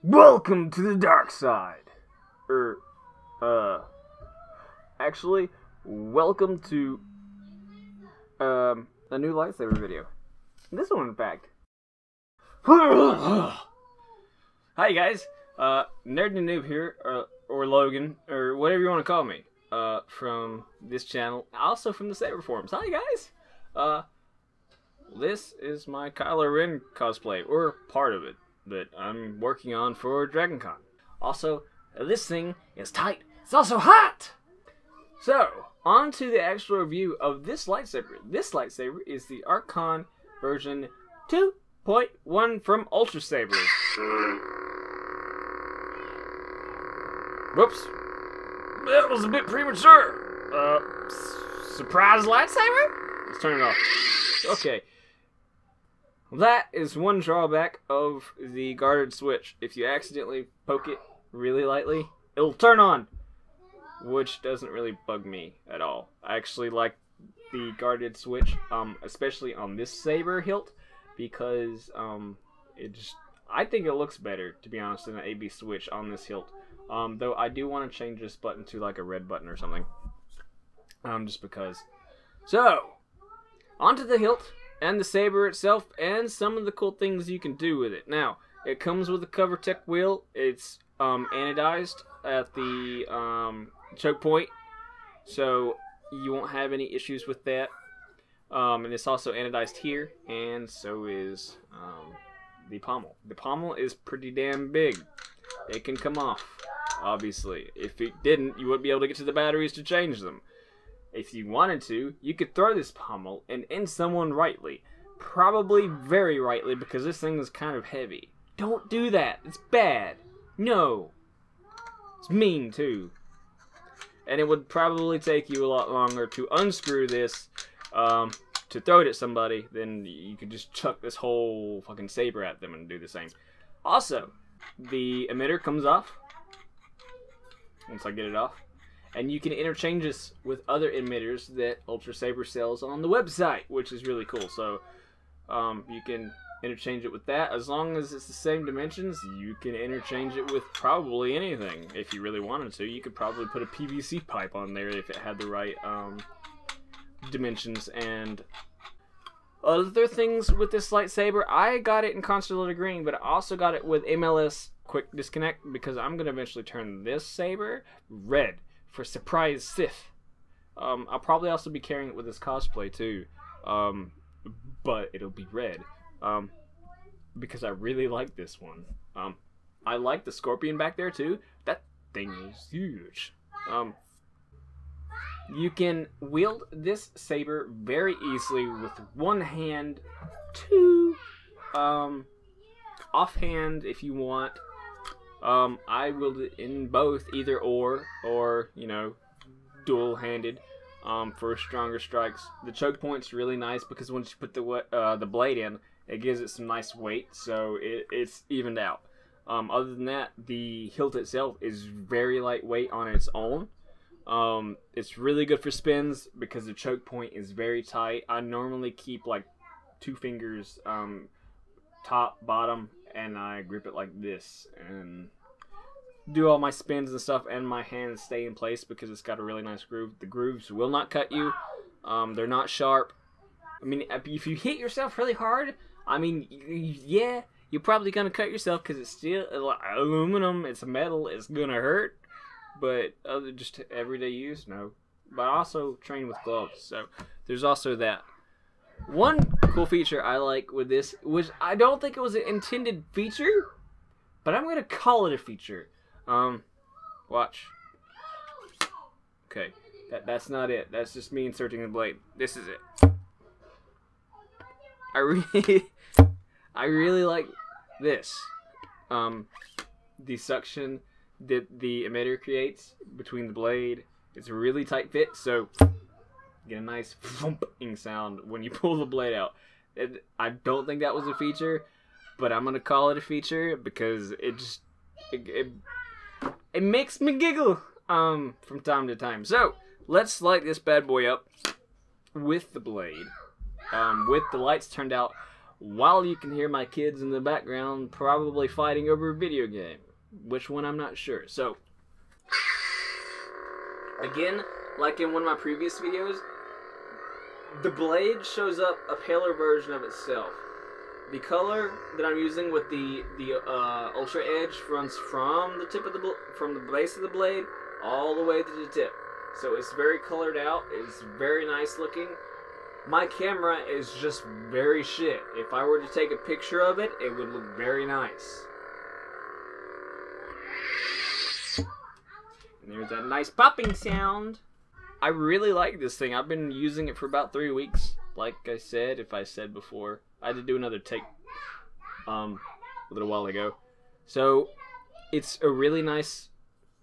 Welcome to the dark side. Actually, welcome to, a new lightsaber video. This one, in fact. Hi, guys. Nerdandanoob here, or Logan, or whatever you want to call me, from this channel. Also from the Saber forums. Hi, guys. This is my Kylo Ren cosplay, or part of it, that I'm working on for DragonCon. Also, this thing is tight. It's also hot! So, on to the actual review of this lightsaber. This lightsaber is the Archon version 2.1 from UltraSabers. Whoops. That was a bit premature. Surprise lightsaber? Let's turn it off. Okay. That is one drawback of the guarded switch. If you accidentally poke it really lightly, it'll turn on, which doesn't really bug me at all. I actually like the guarded switch, especially on this saber hilt, because I think it looks better, to be honest, than an AB switch on this hilt. Though I do want to change this button to like a red button or something, just because. So, onto the hilt and the saber itself, and some of the cool things you can do with it. Now, it comes with a cover tech wheel. It's anodized at the choke point, so you won't have any issues with that. And it's also anodized here, and so is the pommel. The pommel is pretty damn big. It can come off, obviously. If it didn't, you wouldn't be able to get to the batteries to change them. If you wanted to, you could throw this pommel and end someone rightly. Probably very rightly, because this thing is kind of heavy. Don't do that. It's bad. No. It's mean, too. And it would probably take you a lot longer to unscrew this, to throw it at somebody, than you could just chuck this whole fucking saber at them and do the same. Also, the emitter comes off once I get it off. And you can interchange this with other emitters that UltraSaber sells on the website, which is really cool. So, you can interchange it with that. As long as it's the same dimensions, you can interchange it with probably anything. If you really wanted to, you could probably put a PVC pipe on there if it had the right dimensions. And other things with this lightsaber, I got it in Constellated Green, but I also got it with MLS Quick Disconnect, because I'm going to eventually turn this saber red for surprise Sith. I'll probably also be carrying it with this cosplay too, but it'll be red, because I really like this one. I like the scorpion back there too. That thing is huge. You can wield this saber very easily with one hand, two offhand if you want. I wield it in both, either or you know, dual-handed, for stronger strikes. The choke point's really nice because once you put the blade in, it gives it some nice weight, so it's evened out. Other than that, the hilt itself is very lightweight on its own. It's really good for spins because the choke point is very tight. I normally keep like 2 fingers, top, bottom, and I grip it like this and do all my spins and stuff, and my hands stay in place because it's got a really nice groove. The grooves will not cut you. They're not sharp. I mean, if you hit yourself really hard, I mean, yeah, you're probably gonna cut yourself because it's still aluminum. It's metal. It's gonna hurt. But just everyday use, no. But I also train with gloves, so there's also that. One cool feature I like with this, which I don't think it was an intended feature, but I'm going to call it a feature. Watch. Okay, that's not it. That's just me inserting the blade. This is it. I really like this. The suction that the emitter creates between the blade. It's a really tight fit, so get a nice thumping sound when you pull the blade out. I don't think that was a feature, but I'm gonna call it a feature because it makes me giggle from time to time. So let's light this bad boy up with the blade, with the lights turned out while you can hear my kids in the background probably fighting over a video game. Which one, I'm not sure. So, again, like in one of my previous videos, the blade shows up a paler version of itself. The color that I'm using with the Ultra Edge runs from the tip of from the base of the blade all the way to the tip. So it's very colored out. It's very nice looking. My camera is just very shit. If I were to take a picture of it, it would look very nice. And there's that nice popping sound. I really like this thing. I've been using it for about 3 weeks. Like I said, if I said before. I had to do another take a little while ago. So, it's a really nice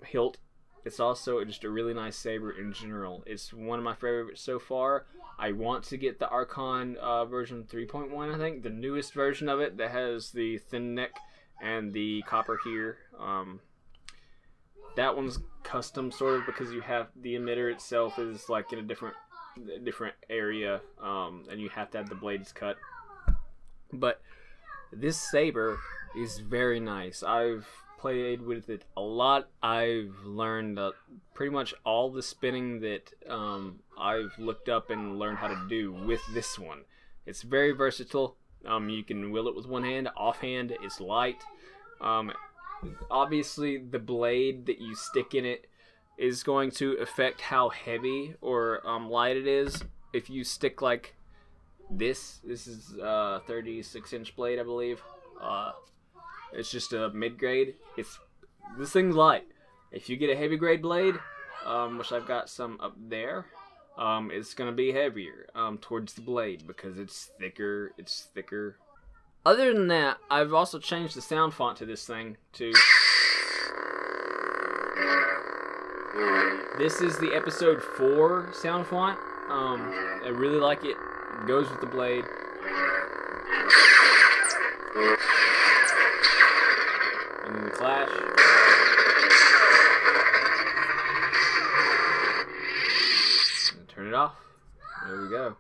hilt. It's also just a really nice saber in general. It's one of my favorites so far. I want to get the Archon version 3.1, I think. The newest version of it that has the thin neck and the copper here. That one's custom sort of because you have the emitter itself is like in a different area, and you have to have the blades cut. But this saber is very nice. I've played with it a lot. I've learned pretty much all the spinning that I've looked up and learned how to do with this one. It's very versatile. You can wield it with one hand, offhand. It's light. Obviously, the blade that you stick in it is going to affect how heavy or light it is. If you stick like this is a 36-inch blade, I believe. It's just a mid-grade. This thing's light. If you get a heavy grade blade, which I've got some up there, it's gonna be heavier towards the blade because it's thicker. It's thicker. Other than that, I've also changed the sound font to this thing too. This is the episode 4 sound font. I really like it. It goes with the blade. And then the clash. And turn it off. There we go.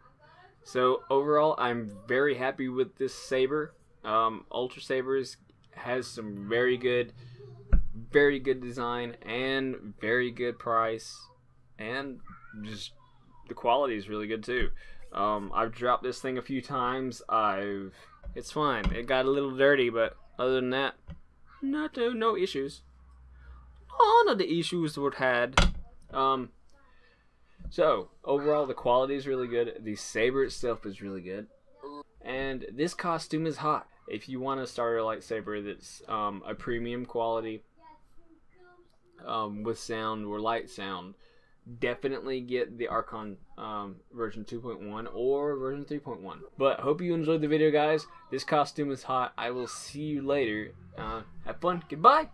So overall, I'm very happy with this saber. UltraSabers has some very good design and very good price, and just the quality is really good too. I've dropped this thing a few times. It's fine. It got a little dirty, but other than that, no issues. None of the issues were had. So overall, the quality is really good. The saber itself is really good, and this costume is hot. If you want to start a lightsaber that's a premium quality with sound or light sound, definitely get the Archon version 2.1 or version 3.1. But hope you enjoyed the video, guys. This costume is hot. I will see you later. Have fun. Goodbye.